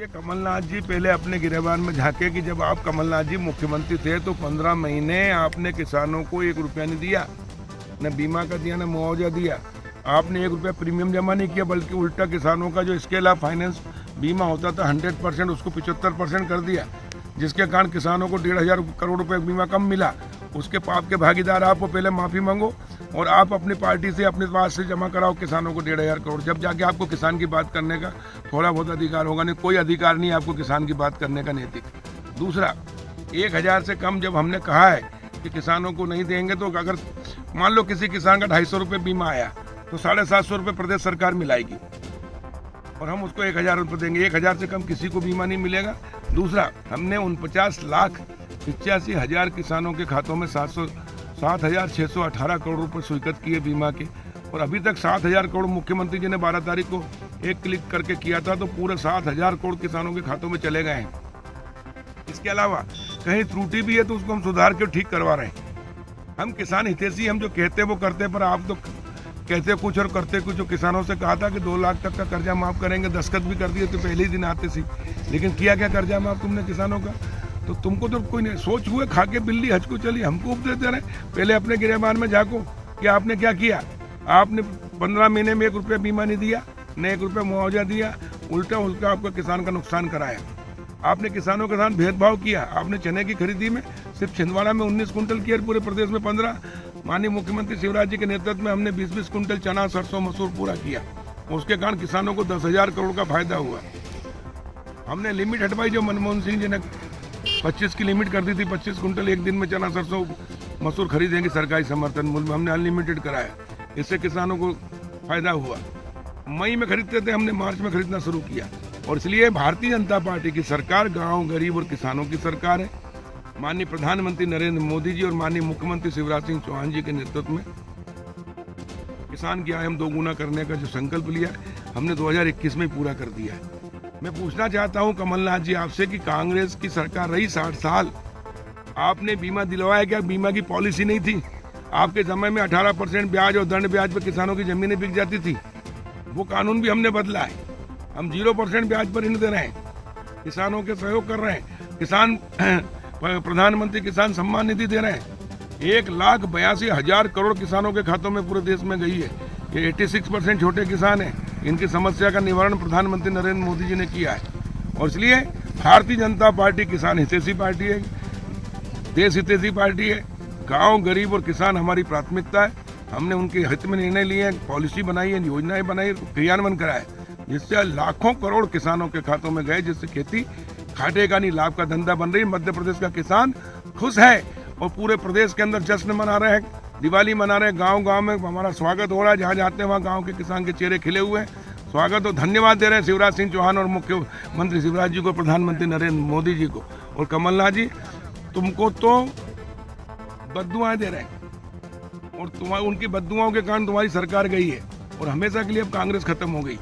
कमलनाथ जी पहले अपने गिरेबान में झांके कि जब आप कमलनाथ जी मुख्यमंत्री थे तो 15 महीने आपने किसानों को 1 रुपया नहीं दिया, न बीमा का दिया, न मुआवजा दिया। आपने 1 रुपया प्रीमियम जमा नहीं किया, बल्कि उल्टा किसानों का जो स्केल ऑफ फाइनेंस बीमा होता था 100%, उसको 75% कर दिया, जिसके कारण किसानों को 1,500 करोड़ रुपए बीमा कम मिला। उसके पाप के भागीदार आपको पहले माफ़ी मांगो और आप अपनी पार्टी से अपने पास से जमा कराओ किसानों को 1,500 करोड़, जब जाके आपको किसान की बात करने का थोड़ा बहुत अधिकार होगा। नहीं, कोई अधिकार नहीं आपको किसान की बात करने का नैतिक। दूसरा, 1,000 से कम जब हमने कहा है कि किसानों को नहीं देंगे, तो अगर मान लो किसी किसान का 250 रुपये बीमा आया तो 750 रुपये प्रदेश सरकार मिलाएगी और हम उसको 1,000 रुपये देंगे। 1,000 से कम किसी को बीमा नहीं मिलेगा। दूसरा, हमने 49,85,000 किसानों के खातों में 7,618 करोड़ रुपए स्वीकृत किए बीमा के, और अभी तक 7,000 करोड़ मुख्यमंत्री जी ने 12 तारीख को एक क्लिक करके किया था, तो पूरे 7,000 करोड़ किसानों के खातों में चले गए हैं। इसके अलावा कहीं त्रुटि भी है तो उसको हम सुधार के ठीक करवा रहे हैं। हम किसान हितैषी, हम जो कहते हैं वो करते हैं, पर आप तो कहते कुछ और करते कुछ। जो किसानों से कहा था कि 2 लाख तक का कर्जा माफ करेंगे, दस्तखत भी कर दिए तो पहले ही दिन आते सी, लेकिन किया क्या कर्जा माफ तुमने किसानों का? तो तुमको तो कोई नहीं, सोच हुए खा के बिल्ली हज को चली, हमको उपदेश दे रहे। पहले अपने गिरेबान में झांको कि आपने क्या किया। आपने 15 महीने में 1 रुपया बीमा नहीं दिया, न 1 रुपया मुआवजा दिया, उल्टा उसका आपका किसान का नुकसान कराया। आपने किसानों के साथ भेदभाव किया। आपने चने की खरीदी में सिर्फ छिंदवाड़ा में 19 कुंटल किया, पूरे प्रदेश में 15। माननीय मुख्यमंत्री शिवराज जी के नेतृत्व में हमने 20-20 कुंटल चना, सरसों, मसूर पूरा किया। उसके कारण किसानों को 10,000 करोड़ का फायदा हुआ। हमने लिमिट हटवाई, जो मनमोहन सिंह जी ने 25 की लिमिट कर दी थी, 25 कुंटल एक दिन में चना, सरसों, मसूर खरीदेंगे सरकारी समर्थन मूल्य में, हमने अनलिमिटेड कराया। इससे किसानों को फायदा हुआ। मई में खरीदते थे, हमने मार्च में खरीदना शुरू किया। और इसलिए भारतीय जनता पार्टी की सरकार गांव, गरीब और किसानों की सरकार है। माननीय प्रधानमंत्री नरेंद्र मोदी जी और माननीय मुख्यमंत्री शिवराज सिंह चौहान जी के नेतृत्व में किसान की आय हम 2 गुना करने का जो संकल्प लिया है, हमने 2021 में पूरा कर दिया है। मैं पूछना चाहता हूं कमलनाथ जी आपसे कि कांग्रेस की सरकार रही 60 साल, आपने बीमा दिलवाया क्या? बीमा की पॉलिसी नहीं थी। आपके समय में 18% ब्याज और दंड ब्याज पर किसानों की जमीनें बिक जाती थी। वो कानून भी हमने बदला है। हम 0% ब्याज पर ऋण दे रहे हैं, किसानों के सहयोग कर रहे हैं। किसान प्रधानमंत्री किसान सम्मान निधि दे रहे हैं। 1,82,000 करोड़ किसानों के खातों में पूरे देश में गई है। ये 86% छोटे किसान हैं। इनकी समस्या का निवारण प्रधानमंत्री नरेंद्र मोदी जी ने किया है। और इसलिए भारतीय जनता पार्टी किसान हितैषी पार्टी है, देश हितैषी पार्टी है। गांव, गरीब और किसान हमारी प्राथमिकता है। हमने उनके हित में निर्णय लिए, पॉलिसी बनाई है, योजनाएं बनाई, क्रियान्वयन कराए, जिससे लाखों करोड़ किसानों के खातों में गए, जिससे खेती घाटे का नहीं लाभ का धंधा बन रही। मध्य प्रदेश का किसान खुश है और पूरे प्रदेश के अंदर जश्न मना रहे हैं, दिवाली मना रहे हैं। गांव गांव में हमारा स्वागत हो रहा है, जहां जाते हैं वहां गांव के किसान के चेहरे खिले हुए हैं। स्वागत और धन्यवाद दे रहे हैं शिवराज सिंह चौहान और मुख्यमंत्री शिवराज जी को, प्रधानमंत्री नरेंद्र मोदी जी को। और कमलनाथ जी, तुमको तो बद्दुआएं दे रहे हैं और उनकी बद्दुआओं के कारण तुम्हारी सरकार गई है और हमेशा के लिए अब कांग्रेस खत्म हो गई।